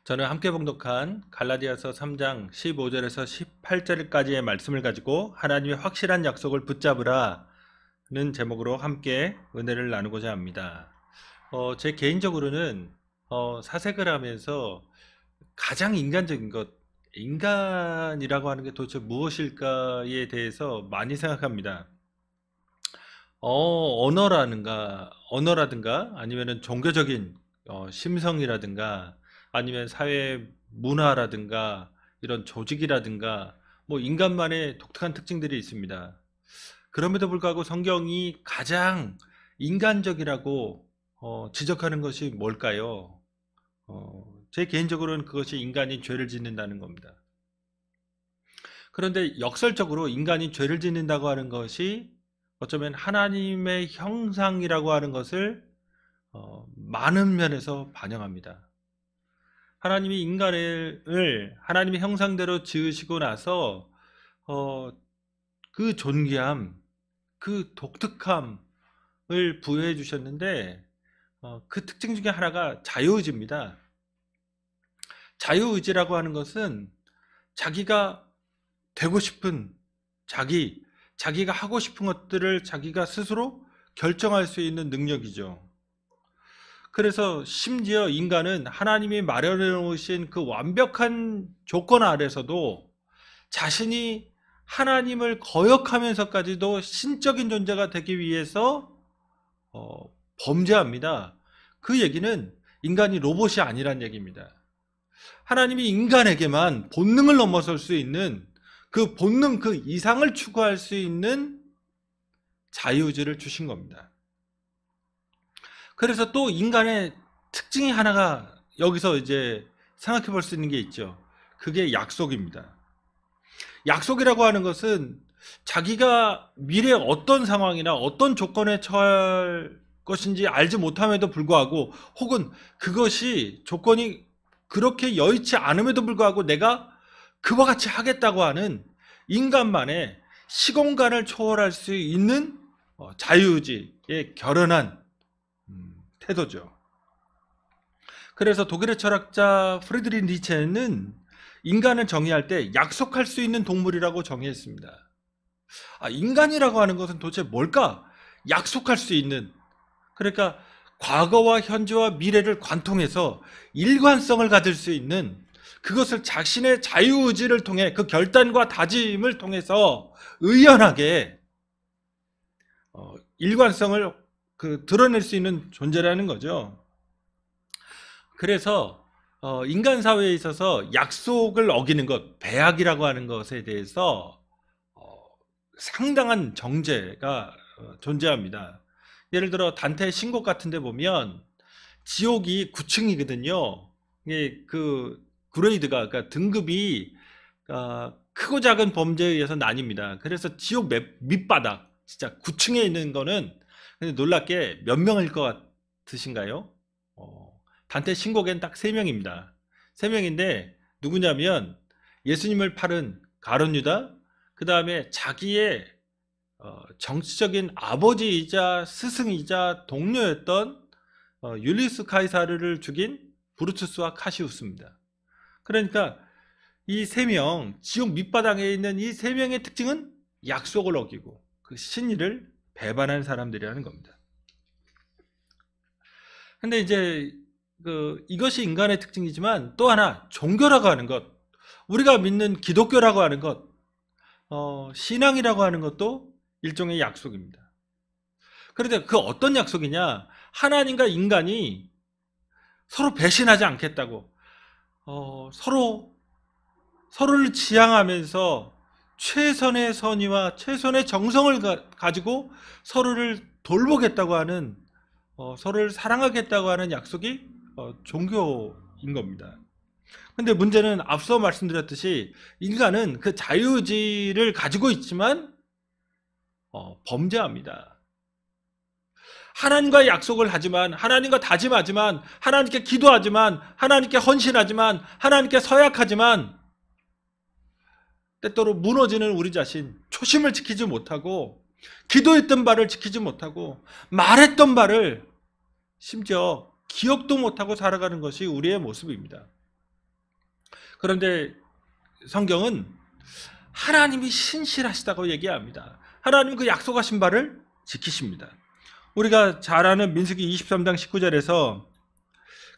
저는 함께 봉독한 갈라디아서 3장 15절에서 18절까지의 말씀을 가지고 하나님의 확실한 약속을 붙잡으라는 제목으로 함께 은혜를 나누고자 합니다. 제 개인적으로는 사색을 하면서 가장 인간적인 것, 인간이라고 하는 게 도대체 무엇일까에 대해서 많이 생각합니다. 언어라든가 아니면은 종교적인 심성이라든가 아니면 사회 문화라든가 이런 조직이라든가 뭐 인간만의 독특한 특징들이 있습니다. 그럼에도 불구하고 성경이 가장 인간적이라고 지적하는 것이 뭘까요? 제 개인적으로는 그것이 인간이 죄를 짓는다는 겁니다. 그런데 역설적으로 인간이 죄를 짓는다고 하는 것이 어쩌면 하나님의 형상이라고 하는 것을 많은 면에서 반영합니다. 하나님이 인간을 하나님의 형상대로 지으시고 나서 어, 그 존귀함, 그 독특함을 부여해 주셨는데 그 특징 중에 하나가 자유의지입니다. 자유의지라고 하는 것은 자기가 되고 싶은 자기가 하고 싶은 것들을 자기가 스스로 결정할 수 있는 능력이죠. 그래서 심지어 인간은 하나님이 마련해 놓으신 그 완벽한 조건 아래서도 자신이 하나님을 거역하면서까지도 신적인 존재가 되기 위해서 범죄합니다. 그 얘기는 인간이 로봇이 아니란 얘기입니다. 하나님이 인간에게만 본능을 넘어설 수 있는 그 본능 그 이상을 추구할 수 있는 자유의지를 주신 겁니다. 그래서 또 인간의 특징이 하나가 여기서 이제 생각해 볼 수 있는 게 있죠. 그게 약속입니다. 약속이라고 하는 것은 자기가 미래에 어떤 상황이나 어떤 조건에 처할 것인지 알지 못함에도 불구하고 혹은 그것이 조건이 그렇게 여의치 않음에도 불구하고 내가 그와 같이 하겠다고 하는 인간만의 시공간을 초월할 수 있는 자유의지에 결연한 태도죠. 그래서 독일의 철학자 프리드리히 니체는 인간을 정의할 때 약속할 수 있는 동물이라고 정의했습니다. 인간이라고 하는 것은 도대체 뭘까? 약속할 수 있는, 그러니까 과거와 현재와 미래를 관통해서 일관성을 가질 수 있는, 그것을 자신의 자유의지를 통해 그 결단과 다짐을 통해서 의연하게 일관성을 드러낼 수 있는 존재라는 거죠. 그래서 인간 사회에 있어서 약속을 어기는 것, 배약이라고 하는 것에 대해서 상당한 정죄가 존재합니다. 예를 들어 단테의 신곡 같은 데 보면 지옥이 9층이거든요. 이게 그 그레이드가, 그러니까 등급이 크고 작은 범죄에 의해서 나뉩니다. 그래서 지옥 밑바닥 진짜 9층에 있는 거는, 근데 놀랍게 몇 명일 것 같으신가요? 단테 신곡엔 딱 3명입니다. 3명인데 누구냐면 예수님을 팔은 가룟 유다, 그 다음에 자기의 정치적인 아버지이자 스승이자 동료였던 율리우스 카이사르를 죽인 브루투스와 카시우스입니다. 그러니까 이 3명, 지옥 밑바닥에 있는 이 3명의 특징은 약속을 어기고 그 신의를 배반한 사람들이라는 겁니다. 근데 이제 이것이 인간의 특징이지만 또 하나 종교라고 하는 것, 우리가 믿는 기독교라고 하는 것, 신앙이라고 하는 것도 일종의 약속입니다. 그런데 그 어떤 약속이냐? 하나님과 인간이 서로 배신하지 않겠다고, 서로를 지향하면서 최선의 선의와 최선의 정성을 가지고 서로를 돌보겠다고 하는, 서로를 사랑하겠다고 하는 약속이 종교인 겁니다. 근데 문제는 앞서 말씀드렸듯이 인간은 그 자유의지를 가지고 있지만 범죄합니다. 하나님과 약속을 하지만, 하나님과 다짐하지만, 하나님께 기도하지만, 하나님께 헌신하지만, 하나님께 서약하지만 때때로 무너지는 우리 자신, 초심을 지키지 못하고 기도했던 바를 지키지 못하고 말했던 바를 심지어 기억도 못하고 살아가는 것이 우리의 모습입니다. 그런데 성경은 하나님이 신실하시다고 얘기합니다. 하나님은 그 약속하신 바를 지키십니다. 우리가 잘 아는 민수기 23장 19절에서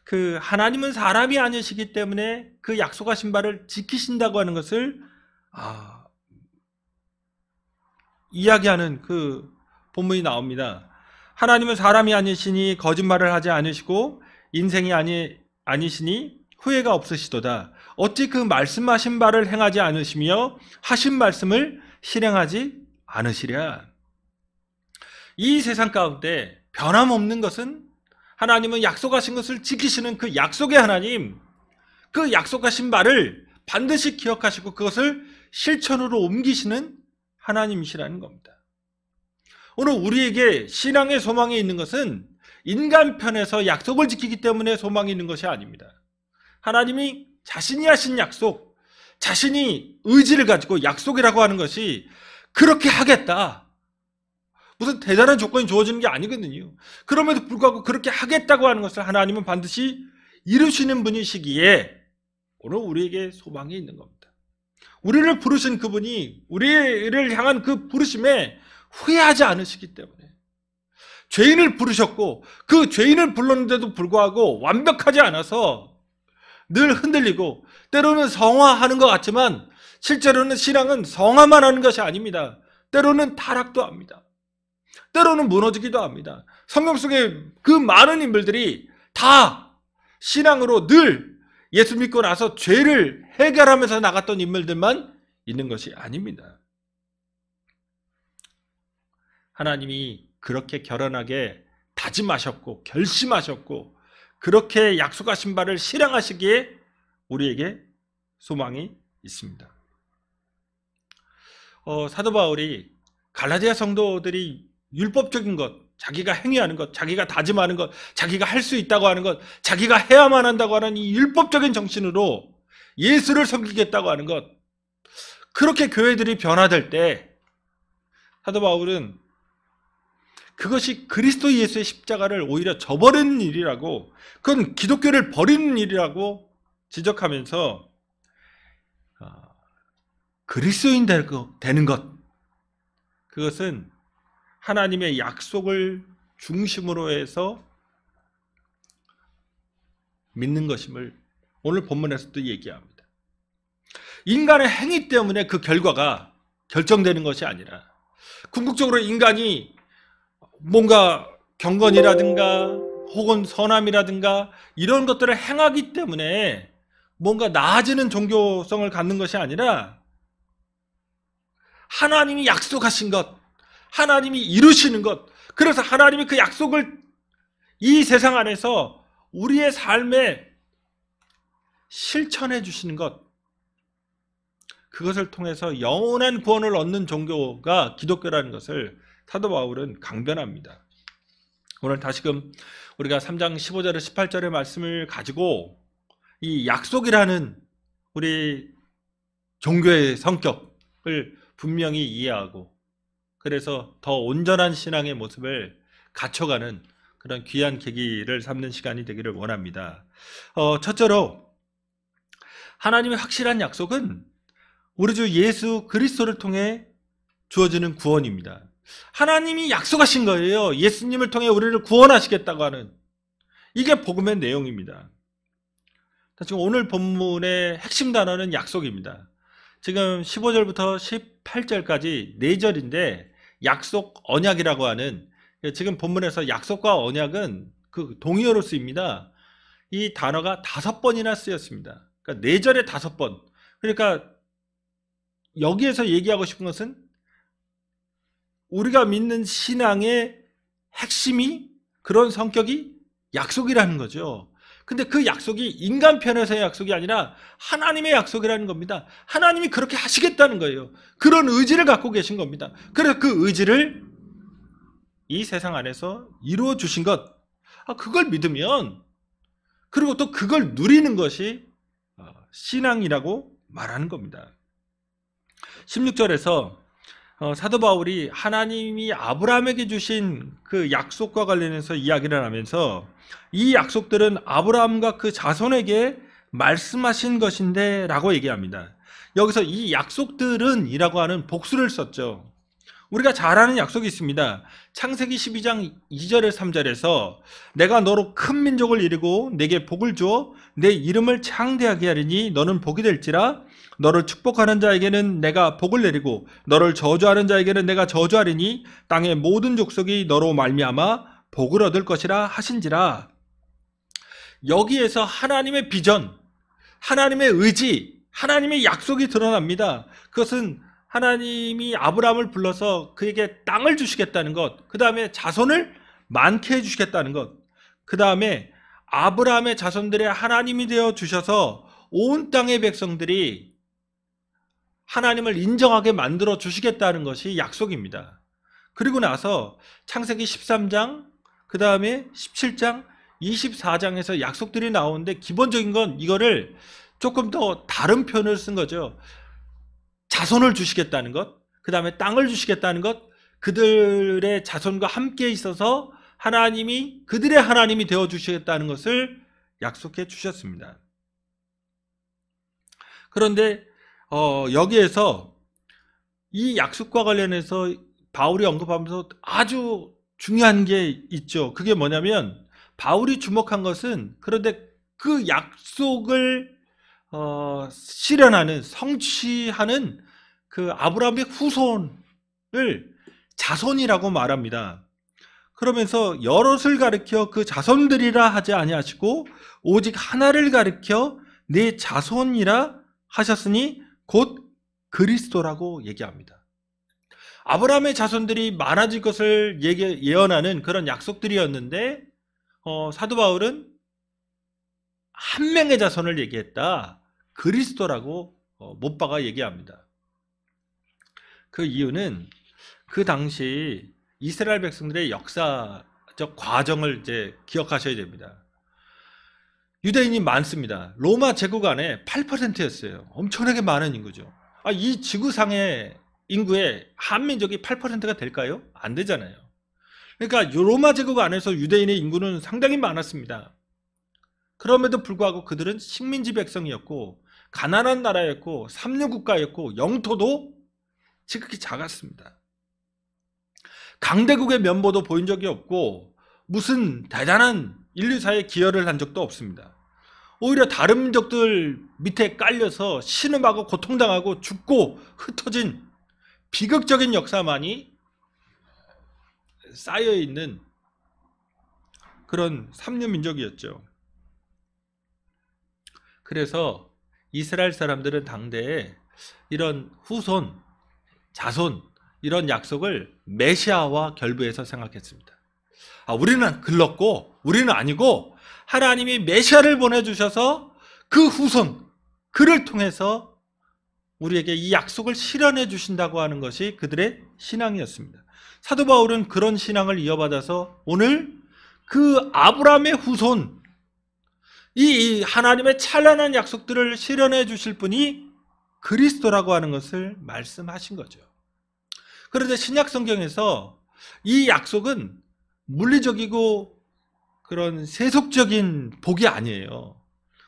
그 하나님은 사람이 아니시기 때문에 그 약속하신 바를 지키신다고 하는 것을 이야기하는 그 본문이 나옵니다. 하나님은 사람이 아니시니 거짓말을 하지 않으시고 인생이 아니시니 후회가 없으시도다. 어찌 그 말씀하신 바를 행하지 않으시며 하신 말씀을 실행하지 않으시랴. 이 세상 가운데 변함없는 것은 하나님은 약속하신 것을 지키시는 그 약속의 하나님, 그 약속하신 말을 반드시 기억하시고 그것을 실천으로 옮기시는 하나님이시라는 겁니다. 오늘 우리에게 신앙의 소망이 있는 것은 인간 편에서 약속을 지키기 때문에 소망이 있는 것이 아닙니다. 하나님이 자신이 하신 약속, 자신이 의지를 가지고 약속이라고 하는 것이 그렇게 하겠다. 무슨 대단한 조건이 주어지는 게 아니거든요. 그럼에도 불구하고 그렇게 하겠다고 하는 것을 하나님은 반드시 이루시는 분이시기에 오늘 우리에게 소망이 있는 겁니다. 우리를 부르신 그분이 우리를 향한 그 부르심에 후회하지 않으시기 때문에 죄인을 부르셨고 그 죄인을 불렀는데도 불구하고 완벽하지 않아서 늘 흔들리고 때로는 성화하는 것 같지만 실제로는 신앙은 성화만 하는 것이 아닙니다. 때로는 타락도 합니다. 때로는 무너지기도 합니다. 성경 속에 그 많은 인물들이 다 신앙으로 늘 예수 믿고 나서 죄를 해결하면서 나갔던 인물들만 있는 것이 아닙니다. 하나님이 그렇게 결연하게 다짐하셨고 결심하셨고 그렇게 약속하신 바를 실행하시기에 우리에게 소망이 있습니다. 사도 바울이 갈라디아 성도들이 율법적인 것, 자기가 행위하는 것, 자기가 다짐하는 것, 자기가 할 수 있다고 하는 것, 자기가 해야만 한다고 하는 이 율법적인 정신으로 예수를 섬기겠다고 하는 것, 그렇게 교회들이 변화될 때 사도 바울은 그것이 그리스도 예수의 십자가를 오히려 저버리는 일이라고, 그건 기독교를 버리는 일이라고 지적하면서 그리스도인 되는 것, 그것은 하나님의 약속을 중심으로 해서 믿는 것임을 오늘 본문에서도 얘기합니다. 인간의 행위 때문에 그 결과가 결정되는 것이 아니라 궁극적으로 인간이 뭔가 경건이라든가 혹은 선함이라든가 이런 것들을 행하기 때문에 뭔가 나아지는 종교성을 갖는 것이 아니라 하나님이 약속하신 것, 하나님이 이루시는 것, 그래서 하나님이 그 약속을 이 세상 안에서 우리의 삶에 실천해 주시는 것, 그것을 통해서 영원한 구원을 얻는 종교가 기독교라는 것을 사도 바울은 강변합니다. 오늘 다시금 우리가 3장 15절에 18절의 말씀을 가지고 이 약속이라는 우리 종교의 성격을 분명히 이해하고 그래서 더 온전한 신앙의 모습을 갖춰가는 그런 귀한 계기를 삼는 시간이 되기를 원합니다. 첫째로 하나님의 확실한 약속은 우리 주 예수 그리스도를 통해 주어지는 구원입니다. 하나님이 약속하신 거예요. 예수님을 통해 우리를 구원하시겠다고 하는, 이게 복음의 내용입니다. 지금 오늘 본문의 핵심 단어는 약속입니다. 지금 15절부터 18절까지 4절인데 약속, 언약이라고 하는, 지금 본문에서 약속과 언약은 그 동의어로 쓰입니다. 이 단어가 5번이나 쓰였습니다. 그러니까 4절에 5번. 그러니까 여기에서 얘기하고 싶은 것은 우리가 믿는 신앙의 핵심이, 그런 성격이 약속이라는 거죠. 근데 그 약속이 인간 편에서의 약속이 아니라 하나님의 약속이라는 겁니다. 하나님이 그렇게 하시겠다는 거예요. 그런 의지를 갖고 계신 겁니다. 그래서 그 의지를 이 세상 안에서 이루어 주신 것, 그걸 믿으면, 그리고 또 그걸 누리는 것이 신앙이라고 말하는 겁니다. 16절에서 사도 바울이 하나님이 아브라함에게 주신 그 약속과 관련해서 이야기를 하면서 이 약속들은 아브라함과 그 자손에게 말씀하신 것인데 라고 얘기합니다. 여기서 이 약속들은 이라고 하는 복수를 썼죠. 우리가 잘 아는 약속이 있습니다. 창세기 12장 2절에 3절에서 내가 너로 큰 민족을 이루고 내게 복을 주어 내 이름을 창대하게 하리니 너는 복이 될지라. 너를 축복하는 자에게는 내가 복을 내리고 너를 저주하는 자에게는 내가 저주하리니 땅의 모든 족속이 너로 말미암아 복을 얻을 것이라 하신지라. 여기에서 하나님의 비전, 하나님의 의지, 하나님의 약속이 드러납니다. 그것은 하나님이 아브라함을 불러서 그에게 땅을 주시겠다는 것, 그 다음에 자손을 많게 해주시겠다는 것, 그 다음에 아브라함의 자손들의 하나님이 되어 주셔서 온 땅의 백성들이 하나님을 인정하게 만들어 주시겠다는 것이 약속입니다. 그리고 나서 창세기 13장, 그 다음에 17장, 24장에서 약속들이 나오는데 기본적인 건 이거를 조금 더 다른 표현을 쓴 거죠. 자손을 주시겠다는 것, 그 다음에 땅을 주시겠다는 것, 그들의 자손과 함께 있어서 하나님이 그들의 하나님이 되어 주시겠다는 것을 약속해 주셨습니다. 그런데 여기에서 이 약속과 관련해서 바울이 언급하면서 아주 중요한 게 있죠. 그게 뭐냐면 바울이 주목한 것은 그런데 그 약속을 실현하는, 성취하는 그 아브라함의 후손을 자손이라고 말합니다. 그러면서 여럿을 가리켜 그 자손들이라 하지 아니하시고 오직 하나를 가리켜 내 자손이라 하셨으니 곧 그리스도라고 얘기합니다. 아브라함의 자손들이 많아질 것을 예언하는 그런 약속들이었는데 사도 바울은 한 명의 자손을 얘기했다. 그리스도라고 못 박아 얘기합니다. 그 이유는 그 당시 이스라엘 백성들의 역사적 과정을 이제 기억하셔야 됩니다. 유대인이 많습니다. 로마 제국 안에 8%였어요. 엄청나게 많은 인구죠. 이 지구상의 인구의 한민족이 8%가 될까요? 안 되잖아요. 그러니까 로마 제국 안에서 유대인의 인구는 상당히 많았습니다. 그럼에도 불구하고 그들은 식민지 백성이었고 가난한 나라였고 삼류국가였고 영토도 지극히 작았습니다. 강대국의 면모도 보인 적이 없고 무슨 대단한 인류사에 기여를 한 적도 없습니다. 오히려 다른 민족들 밑에 깔려서 신음하고 고통당하고 죽고 흩어진 비극적인 역사만이 쌓여있는 그런 삼류민족이었죠. 그래서 이스라엘 사람들은 당대에 이런 후손, 자손 이런 약속을 메시아와 결부해서 생각했습니다. 우리는 글렀고 우리는 아니고 하나님이 메시아를 보내주셔서 그 후손, 그를 통해서 우리에게 이 약속을 실현해 주신다고 하는 것이 그들의 신앙이었습니다. 사도 바울은 그런 신앙을 이어받아서 오늘 그 아브라함의 후손, 이 하나님의 찬란한 약속들을 실현해 주실 분이 그리스도라고 하는 것을 말씀하신 거죠. 그런데 신약 성경에서 이 약속은 물리적이고 그런 세속적인 복이 아니에요.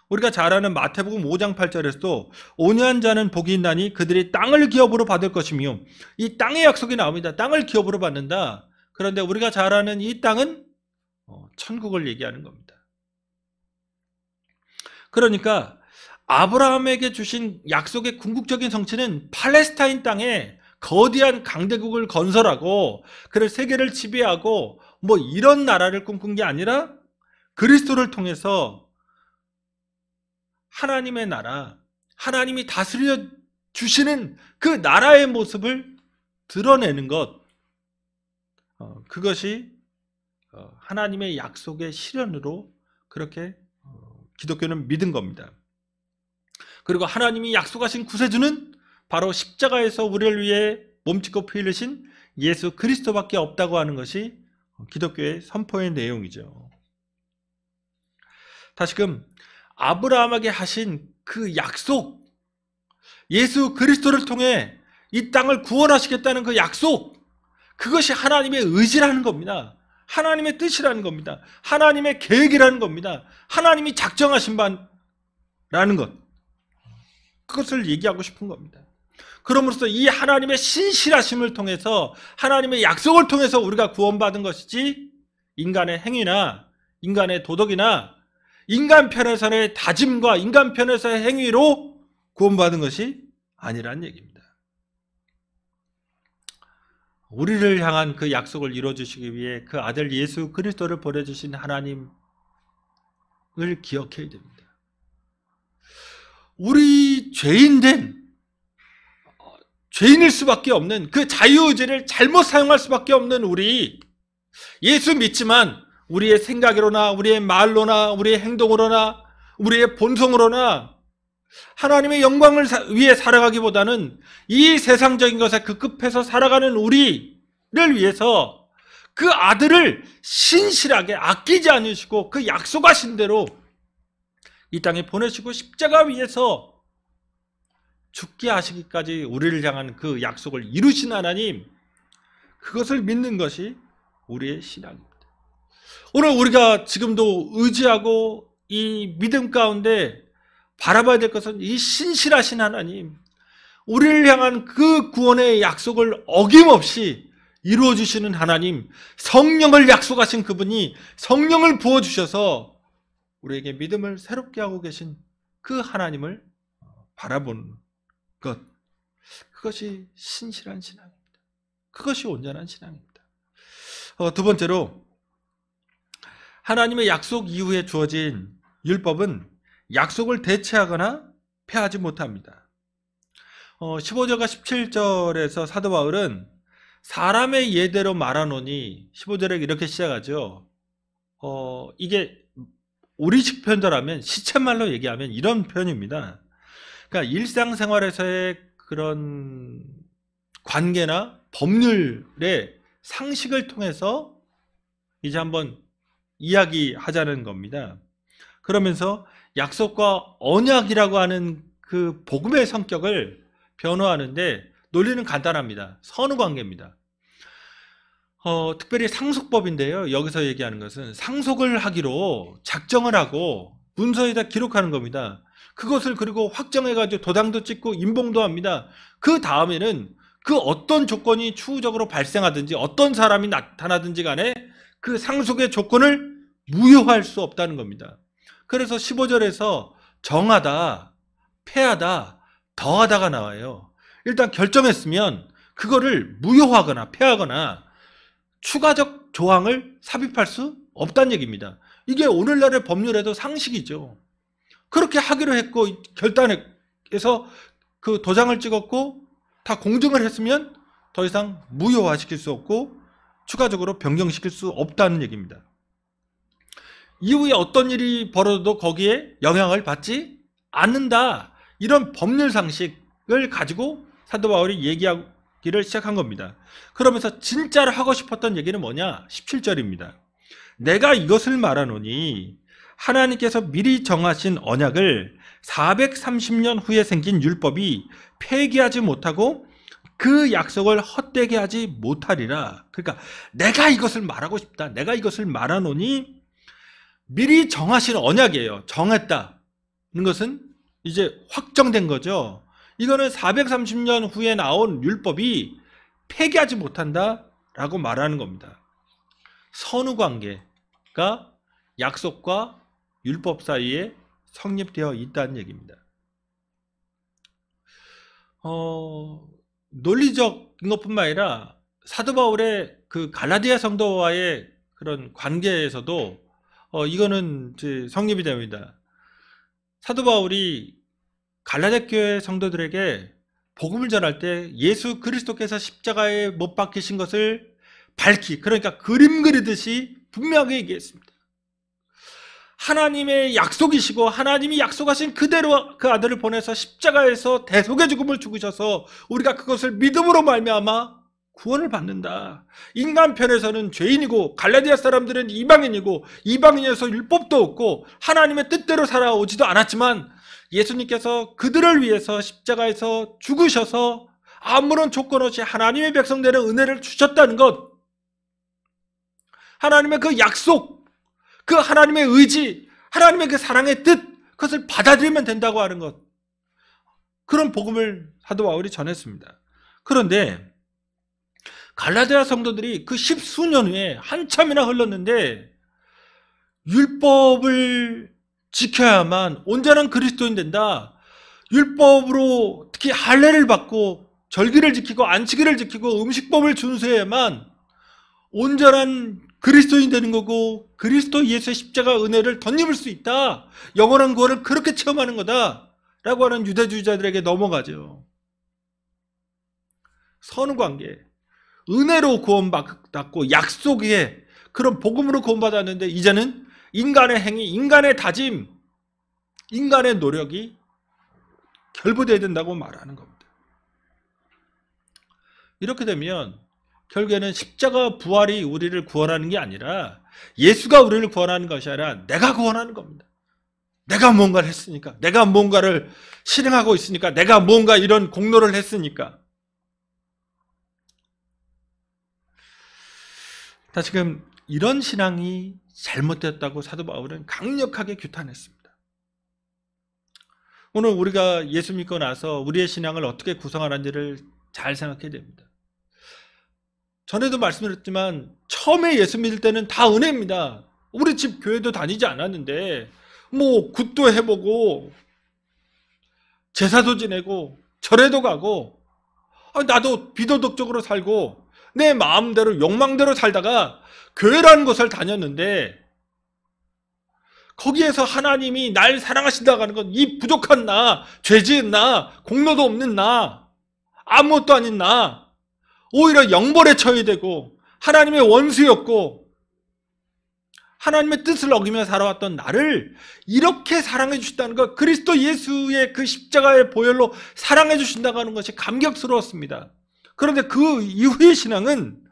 우리가 잘 아는 마태복음 5장 8절에서도 온유한 자는 복이 있나니 그들이 땅을 기업으로 받을 것이며, 이 땅의 약속이 나옵니다. 땅을 기업으로 받는다. 그런데 우리가 잘 아는 이 땅은 천국을 얘기하는 겁니다. 그러니까 아브라함에게 주신 약속의 궁극적인 성취는 팔레스타인 땅에 거대한 강대국을 건설하고 그를 세계를 지배하고 이런 나라를 꿈꾼 게 아니라 그리스도를 통해서 하나님의 나라, 하나님이 다스려 주시는 그 나라의 모습을 드러내는 것, 그것이 하나님의 약속의 실현으로 그렇게 기독교는 믿은 겁니다. 그리고 하나님이 약속하신 구세주는 바로 십자가에서 우리를 위해 몸짓고 피 흘리신 예수 그리스도밖에 없다고 하는 것이 기독교의 선포의 내용이죠. 다시금 아브라함에게 하신 그 약속, 예수 그리스도를 통해 이 땅을 구원하시겠다는 그 약속, 그것이 하나님의 의지라는 겁니다. 하나님의 뜻이라는 겁니다. 하나님의 계획이라는 겁니다. 하나님이 작정하신 바 라는 것, 그것을 얘기하고 싶은 겁니다. 그럼으로써 이 하나님의 신실하심을 통해서, 하나님의 약속을 통해서 우리가 구원받은 것이지, 인간의 행위나 인간의 도덕이나 인간 편에서의 다짐과 인간 편에서의 행위로 구원받은 것이 아니란 얘기입니다. 우리를 향한 그 약속을 이루어주시기 위해 그 아들 예수 그리스도를 보내주신 하나님을 기억해야 됩니다. 우리 죄인일 수밖에 없는, 그 자유의지를 잘못 사용할 수밖에 없는 우리, 예수 믿지만 우리의 생각으로나 우리의 말로나 우리의 행동으로나 우리의 본성으로나 하나님의 영광을 위해 살아가기보다는 이 세상적인 것에 급급해서 살아가는 우리를 위해서 그 아들을 신실하게 아끼지 않으시고 그 약속하신 대로 이 땅에 보내시고 십자가 위에서 죽게 하시기까지 우리를 향한 그 약속을 이루신 하나님, 그것을 믿는 것이 우리의 신앙입니다. 오늘 우리가 지금도 의지하고 이 믿음 가운데 바라봐야 될 것은 이 신실하신 하나님, 우리를 향한 그 구원의 약속을 어김없이 이루어주시는 하나님, 성령을 약속하신 그분이 성령을 부어주셔서 우리에게 믿음을 새롭게 하고 계신 그 하나님을 바라보는 것, 그것이 신실한 신앙입니다. 그것이 온전한 신앙입니다. 두 번째로, 하나님의 약속 이후에 주어진 율법은 약속을 대체하거나 폐하지 못합니다. 15절과 17절에서 사도 바울은 사람의 예대로 말하노니, 15절에 이렇게 시작하죠. 이게 우리식 표현대로하면, 시쳇말로 얘기하면 이런 표현입니다. 그러니까 일상생활에서의 그런 관계나 법률의 상식을 통해서 이제 한번 이야기하자는 겁니다. 그러면서 약속과 언약이라고 하는 그 복음의 성격을 변호하는데, 논리는 간단합니다. 선후관계입니다. 특별히 상속법인데요, 여기서 얘기하는 것은 상속을 하기로 작정을 하고 문서에다 기록하는 겁니다. 그것을 그리고 확정해가지고 도장도 찍고 인봉도 합니다. 그 다음에는 그 어떤 조건이 추후적으로 발생하든지 어떤 사람이 나타나든지 간에 그 상속의 조건을 무효할 수 없다는 겁니다. 그래서 15절에서 정하다, 폐하다, 더하다가 나와요. 일단 결정했으면 그거를 무효하거나 폐하거나 추가적 조항을 삽입할 수 없다는 얘기입니다. 이게 오늘날의 법률에도 상식이죠. 그렇게 하기로 했고 결단해서 그 도장을 찍었고 다 공증을 했으면 더 이상 무효화시킬 수 없고 추가적으로 변경시킬 수 없다는 얘기입니다. 이후에 어떤 일이 벌어도 거기에 영향을 받지 않는다, 이런 법률 상식을 가지고 사도 바울이 얘기하기를 시작한 겁니다. 그러면서 진짜로 하고 싶었던 얘기는 뭐냐? 17절입니다. 내가 이것을 말하노니 하나님께서 미리 정하신 언약을 430년 후에 생긴 율법이 폐기하지 못하고 그 약속을 헛되게 하지 못하리라. 그러니까 내가 이것을 말하고 싶다, 내가 이것을 말하노니, 미리 정하신 언약이에요. 정했다는 것은 이제 확정된 거죠. 이거는 430년 후에 나온 율법이 폐기하지 못한다라고 말하는 겁니다. 선후관계가 약속과 율법 사이에 성립되어 있다는 얘기입니다. 논리적인 것뿐만 아니라 사도 바울의 그 갈라디아 성도와의 그런 관계에서도 이거는 이제 성립이 됩니다. 사도 바울이 갈라디아 교회 성도들에게 복음을 전할 때 예수 그리스도께서 십자가에 못 박히신 것을 그러니까 그림 그리듯이 분명하게 얘기했습니다. 하나님의 약속이시고 하나님이 약속하신 그대로 그 아들을 보내서 십자가에서 대속의 죽음을 죽으셔서 우리가 그것을 믿음으로 말미암아 구원을 받는다. 인간 편에서는 죄인이고 갈라디아 사람들은 이방인이고 이방인에서 율법도 없고 하나님의 뜻대로 살아오지도 않았지만 예수님께서 그들을 위해서 십자가에서 죽으셔서 아무런 조건 없이 하나님의 백성들의 은혜를 주셨다는 것, 하나님의 그 약속, 그 하나님의 의지, 하나님의 그 사랑의 뜻, 그것을 받아들이면 된다고 하는 것, 그런 복음을 사도 바울이 전했습니다. 그런데 갈라디아 성도들이 그 십수년 후에 한참이나 흘렀는데 율법을 지켜야만 온전한 그리스도인 된다, 율법으로 특히 할례를 받고 절기를 지키고 안식일을 지키고 음식법을 준수해야만 온전한 그리스도인 되는 거고 그리스도 예수의 십자가 은혜를 덧입을 수 있다, 영원한 구원을 그렇게 체험하는 거다 라고 하는 유대주의자들에게 넘어가죠. 선후관계, 은혜로 구원받았고 약속의 그런 복음으로 구원받았는데 이제는 인간의 행위, 인간의 다짐, 인간의 노력이 결부되어야 된다고 말하는 겁니다. 이렇게 되면 결국에는 십자가 부활이 우리를 구원하는 게 아니라, 예수가 우리를 구원하는 것이 아니라 내가 구원하는 겁니다. 내가 뭔가를 했으니까, 내가 뭔가를 실행하고 있으니까, 내가 뭔가 이런 공로를 했으니까. 지금 이런 신앙이 잘못됐다고 사도 바울은 강력하게 규탄했습니다. 오늘 우리가 예수 믿고 나서 우리의 신앙을 어떻게 구성하는지를 잘 생각해야 됩니다. 전에도 말씀드렸지만 처음에 예수 믿을 때는 다 은혜입니다. 우리 집 교회도 다니지 않았는데 뭐 굿도 해보고 제사도 지내고 절에도 가고 나도 비도덕적으로 살고 내 마음대로 욕망대로 살다가 교회라는 곳을 다녔는데 거기에서 하나님이 날 사랑하신다고 하는 건 이 부족한 나, 죄 지은 나, 공로도 없는 나, 아무것도 아닌 나, 오히려 영벌에 처해야 되고 하나님의 원수였고 하나님의 뜻을 어기며 살아왔던 나를 이렇게 사랑해 주신다는 것, 그리스도 예수의 그 십자가의 보혈로 사랑해 주신다고 하는 것이 감격스러웠습니다. 그런데 그 이후의 신앙은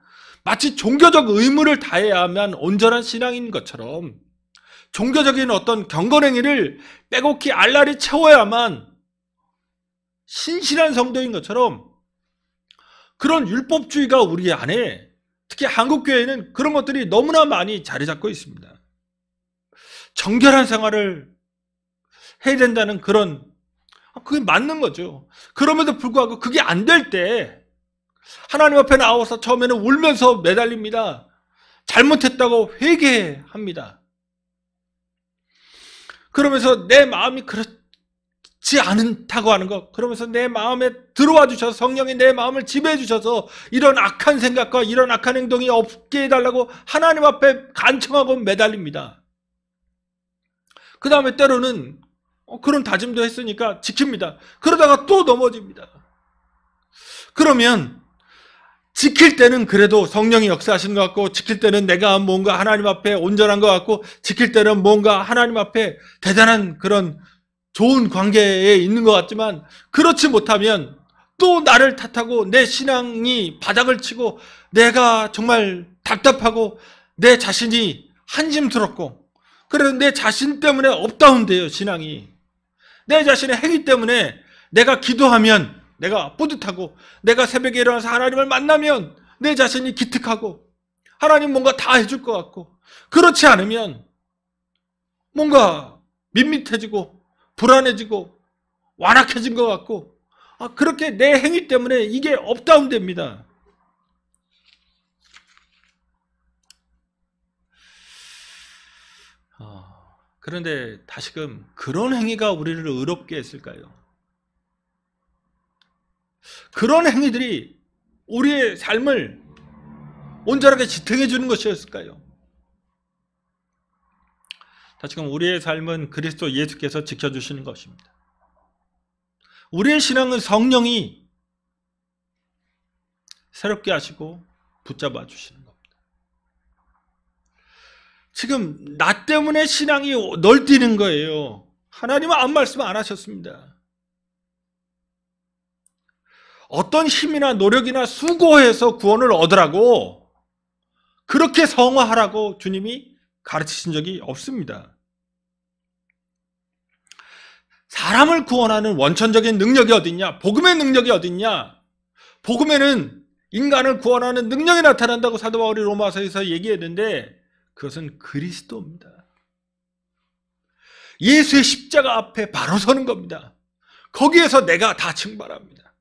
마치 종교적 의무를 다해야만 온전한 신앙인 것처럼, 종교적인 어떤 경건행위를 빼곡히 알랄이 채워야만 신실한 성도인 것처럼 그런 율법주의가 우리 안에, 특히 한국교회는 그런 것들이 너무나 많이 자리 잡고 있습니다. 정결한 생활을 해야 된다는 그게 맞는 거죠. 그럼에도 불구하고 그게 안 될 때 하나님 앞에 나와서 처음에는 울면서 매달립니다. 잘못했다고 회개합니다. 그러면서 내 마음이 그렇지 않다고 하는 것, 그러면서 내 마음에 들어와 주셔서 성령이 내 마음을 지배해 주셔서 이런 악한 생각과 이런 악한 행동이 없게 해달라고 하나님 앞에 간청하고 매달립니다. 그 다음에 때로는 그런 다짐도 했으니까 지킵니다. 그러다가 또 넘어집니다. 그러면 지킬 때는 그래도 성령이 역사하시는 것 같고, 지킬 때는 내가 뭔가 하나님 앞에 온전한 것 같고, 지킬 때는 뭔가 하나님 앞에 대단한 그런 좋은 관계에 있는 것 같지만, 그렇지 못하면 또 나를 탓하고 내 신앙이 바닥을 치고 내가 정말 답답하고 내 자신이 한심스럽고, 그래서 내 자신 때문에 업다운돼요, 신앙이. 내 자신의 행위 때문에 내가 기도하면 내가 뿌듯하고, 내가 새벽에 일어나서 하나님을 만나면 내 자신이 기특하고, 하나님 뭔가 다 해줄 것 같고, 그렇지 않으면 뭔가 밋밋해지고 불안해지고 완악해진 것 같고, 그렇게 내 행위 때문에 이게 업다운 됩니다. 그런데 다시금 그런 행위가 우리를 의롭게 했을까요? 그런 행위들이 우리의 삶을 온전하게 지탱해 주는 것이었을까요? 다시금 우리의 삶은 그리스도 예수께서 지켜주시는 것입니다. 우리의 신앙은 성령이 새롭게 하시고 붙잡아 주시는 겁니다. 지금 나 때문에 신앙이 널뛰는 거예요. 하나님은 아무 말씀 안 하셨습니다. 어떤 힘이나 노력이나 수고해서 구원을 얻으라고, 그렇게 성화하라고 주님이 가르치신 적이 없습니다. 사람을 구원하는 원천적인 능력이 어딨냐? 복음의 능력이 어딨냐? 복음에는 인간을 구원하는 능력이 나타난다고 사도 바울이 로마서에서 얘기했는데, 그것은 그리스도입니다. 예수의 십자가 앞에 바로 서는 겁니다. 거기에서 내가 다 증발합니다.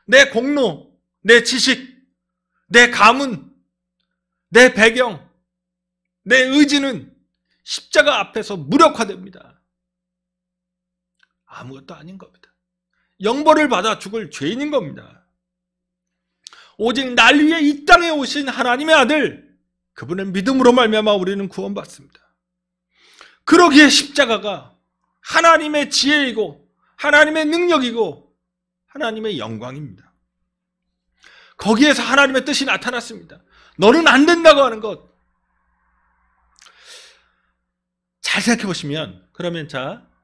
내 공로, 내 지식, 내 가문, 내 배경, 내 의지는 십자가 앞에서 무력화됩니다. 아무것도 아닌 겁니다. 영벌을 받아 죽을 죄인인 겁니다. 오직 날 위해 이 땅에 오신 하나님의 아들, 그분의 믿음으로 말미암아 우리는 구원받습니다. 그러기에 십자가가 하나님의 지혜이고 하나님의 능력이고 하나님의 영광입니다. 거기에서 하나님의 뜻이 나타났습니다. 너는 안 된다고 하는 것. 잘 생각해 보시면, 그러면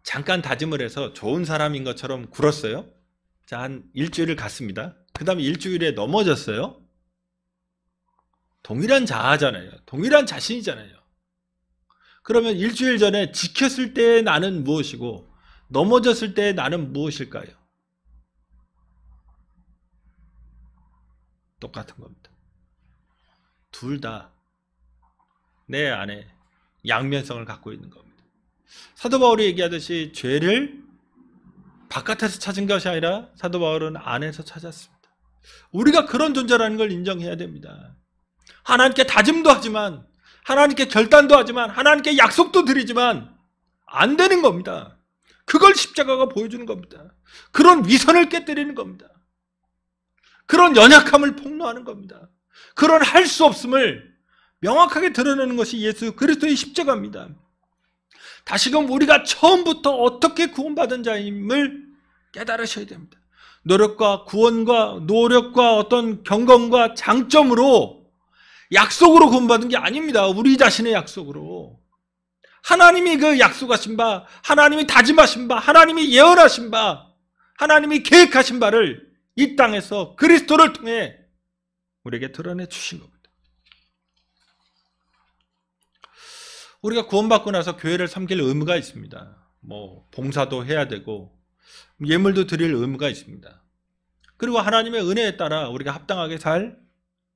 잠깐 다짐을 해서 좋은 사람인 것처럼 굴었어요. 한 일주일을 갔습니다. 그 다음에 일주일에 넘어졌어요. 동일한 자아잖아요. 동일한 자신이잖아요. 그러면 일주일 전에 지켰을 때의 나는 무엇이고 넘어졌을 때의 나는 무엇일까요? 똑같은 겁니다. 둘 다 내 안에 양면성을 갖고 있는 겁니다. 사도 바울이 얘기하듯이 죄를 바깥에서 찾은 것이 아니라 사도 바울은 안에서 찾았습니다. 우리가 그런 존재라는 걸 인정해야 됩니다. 하나님께 다짐도 하지만, 하나님께 결단도 하지만, 하나님께 약속도 드리지만 안 되는 겁니다. 그걸 십자가가 보여주는 겁니다. 그런 위선을 깨뜨리는 겁니다. 그런 연약함을 폭로하는 겁니다. 그런 할 수 없음을 명확하게 드러내는 것이 예수 그리스도의 십자가입니다. 다시금 우리가 처음부터 어떻게 구원받은 자임을 깨달으셔야 됩니다. 노력과 구원과 노력과 어떤 경건과 장점으로 약속으로 구원받은 게 아닙니다. 우리 자신의 약속으로. 하나님이 그 약속하신 바, 하나님이 다짐하신 바, 하나님이 예언하신 바, 하나님이 계획하신 바를 이 땅에서 그리스도를 통해 우리에게 드러내 주신 겁니다. 우리가 구원받고 나서 교회를 섬길 의무가 있습니다. 봉사도 해야 되고 예물도 드릴 의무가 있습니다. 그리고 하나님의 은혜에 따라 우리가 합당하게 살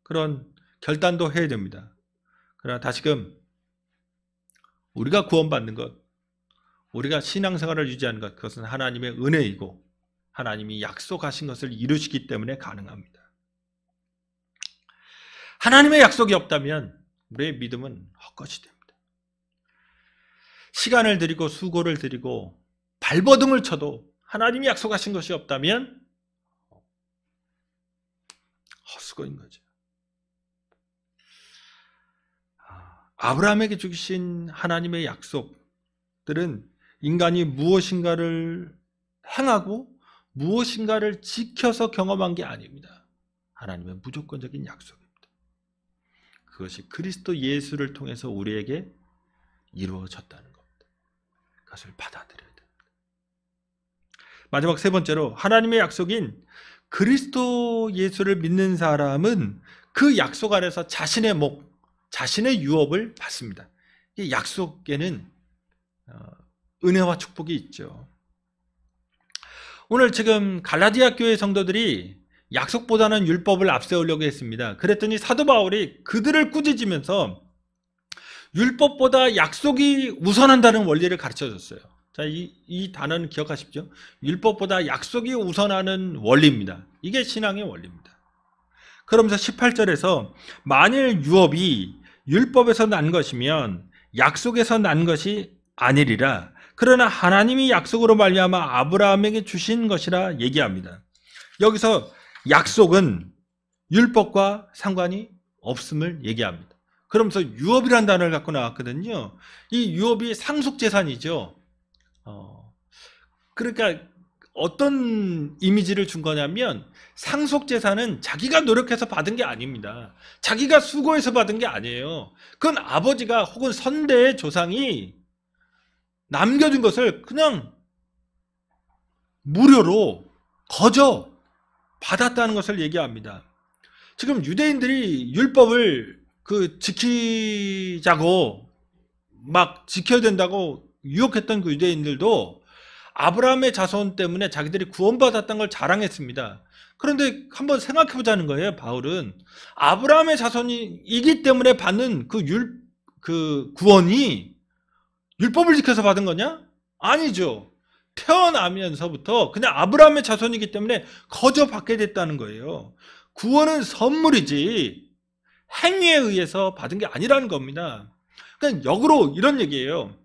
그런 결단도 해야 됩니다. 그러나 다시금 우리가 구원받는 것, 우리가 신앙생활을 유지하는 것, 그것은 하나님의 은혜이고 하나님이 약속하신 것을 이루시기 때문에 가능합니다. 하나님의 약속이 없다면 우리의 믿음은 헛것이 됩니다. 시간을 들이고 수고를 들이고 발버둥을 쳐도 하나님이 약속하신 것이 없다면 헛수고인 거죠. 아브라함에게 주신 하나님의 약속들은 인간이 무엇인가를 행하고 무엇인가를 지켜서 경험한 게 아닙니다. 하나님의 무조건적인 약속입니다. 그것이 그리스도 예수를 통해서 우리에게 이루어졌다는 겁니다. 그것을 받아들여야 됩니다. 마지막 세 번째로, 하나님의 약속인 그리스도 예수를 믿는 사람은 그 약속 안에서 자신의 목, 자신의 유업을 받습니다. 이 약속에는 은혜와 축복이 있죠. 오늘 지금 갈라디아 교회 성도들이 약속보다는 율법을 앞세우려고 했습니다. 그랬더니 사도 바울이 그들을 꾸짖으면서 율법보다 약속이 우선한다는 원리를 가르쳐줬어요. 자, 이 단어는 기억하십시오. 율법보다 약속이 우선하는 원리입니다. 이게 신앙의 원리입니다. 그러면서 18절에서 만일 유업이 율법에서 난 것이면 약속에서 난 것이 아니리라. 그러나 하나님이 약속으로 말미암아 아브라함에게 주신 것이라 얘기합니다. 여기서 약속은 율법과 상관이 없음을 얘기합니다. 그러면서 유업이라는 단어를 갖고 나왔거든요. 이 유업이 상속재산이죠. 그러니까 어떤 이미지를 준 거냐면, 상속재산은 자기가 노력해서 받은 게 아닙니다. 자기가 수고해서 받은 게 아니에요. 그건 아버지가 혹은 선대의 조상이 남겨준 것을 그냥 무료로 거저 받았다는 것을 얘기합니다. 지금 유대인들이 율법을 지키자고 막 지켜야 된다고 유혹했던 그 유대인들도 아브라함의 자손 때문에 자기들이 구원받았다는 걸 자랑했습니다. 그런데 한번 생각해 보자는 거예요. 바울은 아브라함의 자손이기 때문에 받는 그 구원이 율법을 지켜서 받은 거냐? 아니죠. 태어나면서부터 그냥 아브라함의 자손이기 때문에 거저 받게 됐다는 거예요. 구원은 선물이지 행위에 의해서 받은 게 아니라는 겁니다. 그러니까 역으로 이런 얘기예요.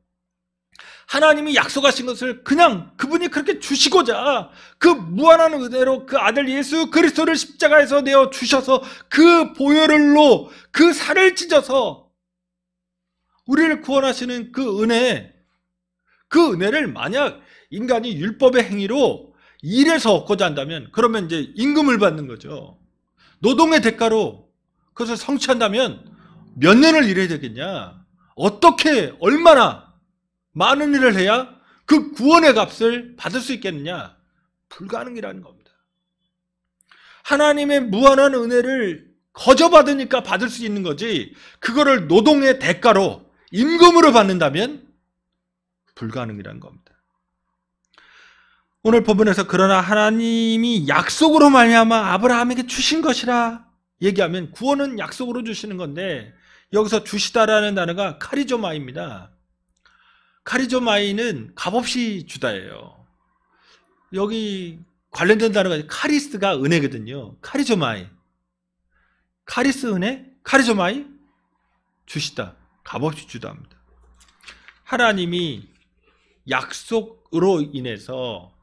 하나님이 약속하신 것을 그냥 그분이 그렇게 주시고자 그 무한한 은혜로 그 아들 예수 그리스도를 십자가에서 내어 주셔서 그 보혈로 그 살을 찢어서 우리를 구원하시는 그 은혜를 만약 인간이 율법의 행위로 일해서 얻고자 한다면 그러면 이제 임금을 받는 거죠. 노동의 대가로 그것을 성취한다면 몇 년을 일해야 되겠냐? 어떻게 얼마나 많은 일을 해야 그 구원의 값을 받을 수 있겠느냐? 불가능이라는 겁니다. 하나님의 무한한 은혜를 거저 받으니까 받을 수 있는 거지 그거를 노동의 대가로 임금으로 받는다면 불가능이라는 겁니다. 오늘 본문에서 그러나 하나님이 약속으로 말미암아 아브라함에게 주신 것이라 얘기하면 구원은 약속으로 주시는 건데 여기서 주시다라는 단어가 카리조마입니다. 카리조마이는 값없이 주다예요. 여기 관련된 단어가 카리스가 은혜거든요. 카리조마이. 카리스 은혜? 카리조마이? 주시다. 값없이 주다입니다. 하나님이 약속으로 인해서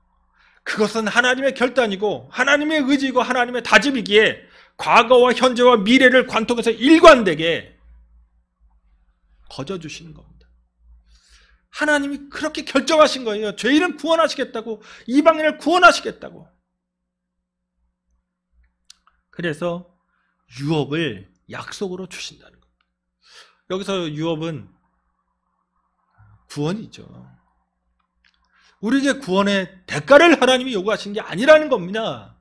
그것은 하나님의 결단이고 하나님의 의지이고 하나님의 다짐이기에 과거와 현재와 미래를 관통해서 일관되게 거저 주시는 겁니다. 하나님이 그렇게 결정하신 거예요. 죄인을 구원하시겠다고, 이방인을 구원하시겠다고. 그래서 유업을 약속으로 주신다는 겁니다. 여기서 유업은 구원이죠. 우리에게 구원의 대가를 하나님이 요구하신 게 아니라는 겁니다.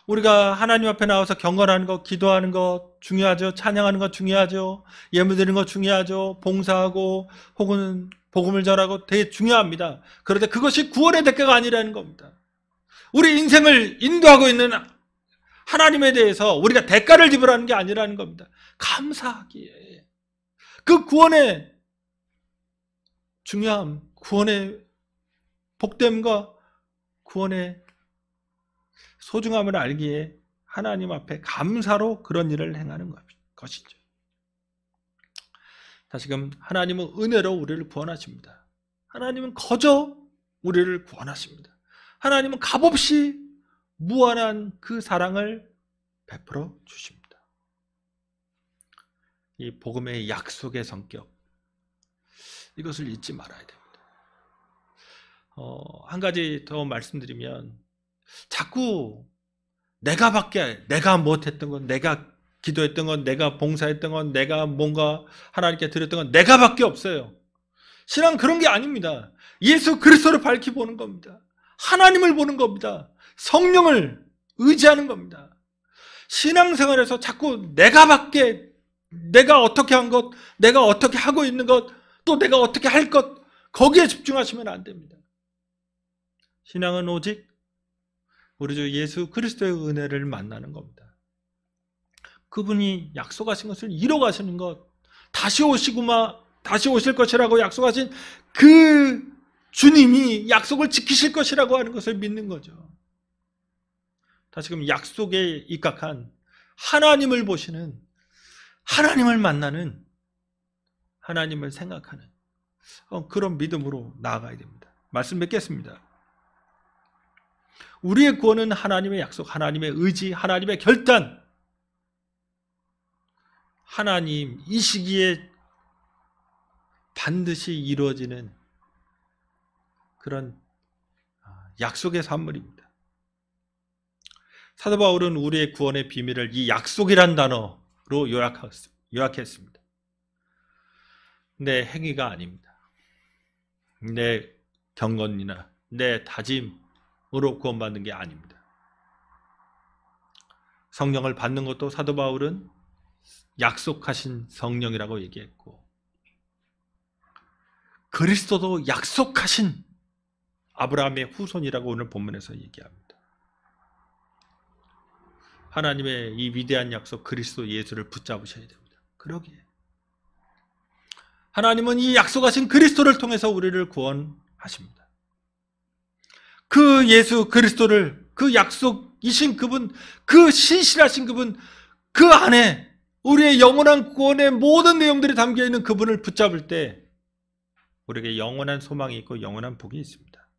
우리가 하나님 앞에 나와서 경건하는 것, 기도하는 것 중요하죠. 찬양하는 것 중요하죠. 예물 드리는 것 중요하죠. 봉사하고 혹은 복음을 전하고 되게 중요합니다. 그런데 그것이 구원의 대가가 아니라는 겁니다. 우리 인생을 인도하고 있는 하나님에 대해서 우리가 대가를 지불하는 게 아니라는 겁니다. 감사하기에 그 구원의 중요함, 구원의 복됨과 구원의 소중함을 알기에 하나님 앞에 감사로 그런 일을 행하는 것이죠. 다시금 하나님은 은혜로 우리를 구원하십니다. 하나님은 거저 우리를 구원하십니다. 하나님은 값없이 무한한 그 사랑을 베풀어 주십니다. 이 복음의 약속의 성격, 이것을 잊지 말아야 됩니다. 한 가지 더 말씀드리면 자꾸 내가 못했던 건, 내가 기도했던 건, 내가 봉사했던 건, 내가 뭔가 하나님께 드렸던 건 내가밖에 없어요. 신앙은 그런 게 아닙니다. 예수 그리스도를 밝히 보는 겁니다. 하나님을 보는 겁니다. 성령을 의지하는 겁니다. 신앙생활에서 자꾸 내가 어떻게 한 것, 내가 어떻게 하고 있는 것, 또 내가 어떻게 할 것, 거기에 집중하시면 안 됩니다. 신앙은 오직 우리 주 예수 그리스도의 은혜를 만나는 겁니다. 그분이 약속하신 것을 이뤄가시는 것, 다시 오실 것이라고 약속하신 그 주님이 약속을 지키실 것이라고 하는 것을 믿는 거죠. 다시금 약속에 입각한 하나님을 보시는, 하나님을 만나는, 하나님을 생각하는 그런 믿음으로 나아가야 됩니다. 말씀 맺겠습니다. 우리의 구원은 하나님의 약속, 하나님의 의지, 하나님의 결단, 하나님 이 시기에 반드시 이루어지는 그런 약속의 산물입니다. 사도 바울은 우리의 구원의 비밀을 이 약속이란 단어로 요약했습니다. 내 행위가 아닙니다. 내 경건이나 내 다짐으로 구원받는 게 아닙니다. 성령을 받는 것도 사도 바울은 약속하신 성령이라고 얘기했고, 그리스도도 약속하신 아브라함의 후손이라고 오늘 본문에서 얘기합니다. 하나님의 이 위대한 약속 그리스도 예수를 붙잡으셔야 됩니다. 그러기에 하나님은 이 약속하신 그리스도를 통해서 우리를 구원하십니다. 그 예수 그리스도를, 그 약속이신 그분, 그 신실하신 그분, 그 안에 우리의 영원한 구원의 모든 내용들이 담겨있는 그분을 붙잡을 때 우리에게 영원한 소망이 있고 영원한 복이 있습니다.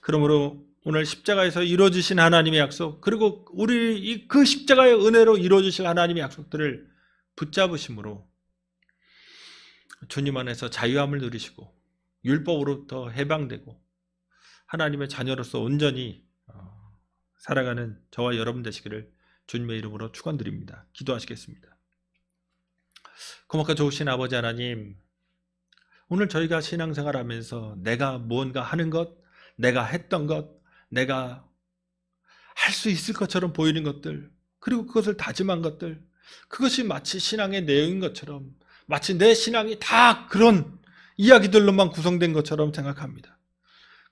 그러므로 오늘 십자가에서 이루어지신 하나님의 약속, 그리고 우리 그 십자가의 은혜로 이루어지실 하나님의 약속들을 붙잡으심으로 주님 안에서 자유함을 누리시고 율법으로부터 해방되고 하나님의 자녀로서 온전히 살아가는 저와 여러분 되시기를 주님의 이름으로 축원드립니다. 기도하시겠습니다. 고맙고 좋으신 아버지 하나님, 오늘 저희가 신앙생활하면서 내가 무언가 하는 것, 내가 했던 것, 내가 할 수 있을 것처럼 보이는 것들, 그리고 그것을 다짐한 것들, 그것이 마치 신앙의 내용인 것처럼, 마치 내 신앙이 다 그런 이야기들로만 구성된 것처럼 생각합니다.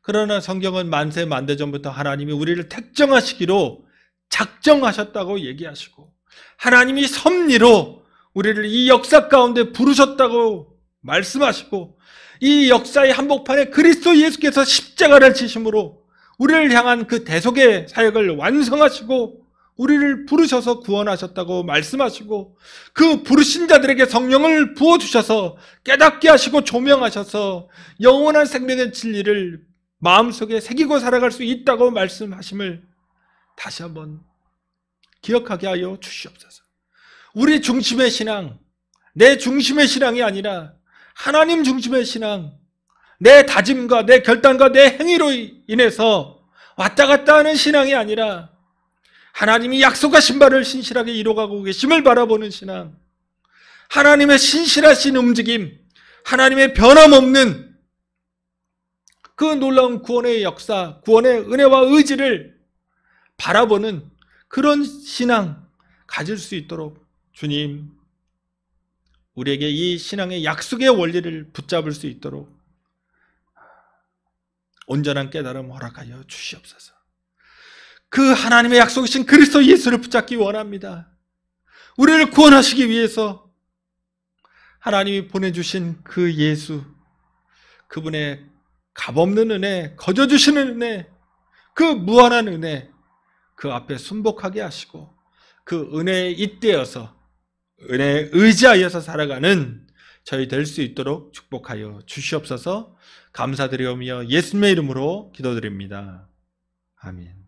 그러나 성경은 만세 만대전부터 하나님이 우리를 택정하시기로 작정하셨다고 얘기하시고, 하나님이 섭리로 우리를 이 역사 가운데 부르셨다고 말씀하시고, 이 역사의 한복판에 그리스도 예수께서 십자가를 지심으로 우리를 향한 그 대속의 사역을 완성하시고 우리를 부르셔서 구원하셨다고 말씀하시고, 그 부르신 자들에게 성령을 부어주셔서 깨닫게 하시고 조명하셔서 영원한 생명의 진리를 마음속에 새기고 살아갈 수 있다고 말씀하심을 다시 한번 기억하게 하여 주시옵소서. 우리 중심의 신앙, 내 중심의 신앙이 아니라 하나님 중심의 신앙, 내 다짐과 내 결단과 내 행위로 인해서 왔다 갔다 하는 신앙이 아니라 하나님이 약속하신 바를 신실하게 이뤄가고 계심을 바라보는 신앙, 하나님의 신실하신 움직임, 하나님의 변함없는 그 놀라운 구원의 역사, 구원의 은혜와 의지를 바라보는 그런 신앙 가질 수 있도록 주님, 우리에게 이 신앙의 약속의 원리를 붙잡을 수 있도록 온전한 깨달음 허락하여 주시옵소서. 그 하나님의 약속이신 그리스도 예수를 붙잡기 원합니다. 우리를 구원하시기 위해서 하나님이 보내주신 그 예수, 그분의 값없는 은혜, 거저주시는 은혜, 그 무한한 은혜, 그 앞에 순복하게 하시고 그 은혜에 잇대어서 은혜에 의지하여서 살아가는 저희 될 수 있도록 축복하여 주시옵소서. 감사드리오며 예수님의 이름으로 기도드립니다. 아멘.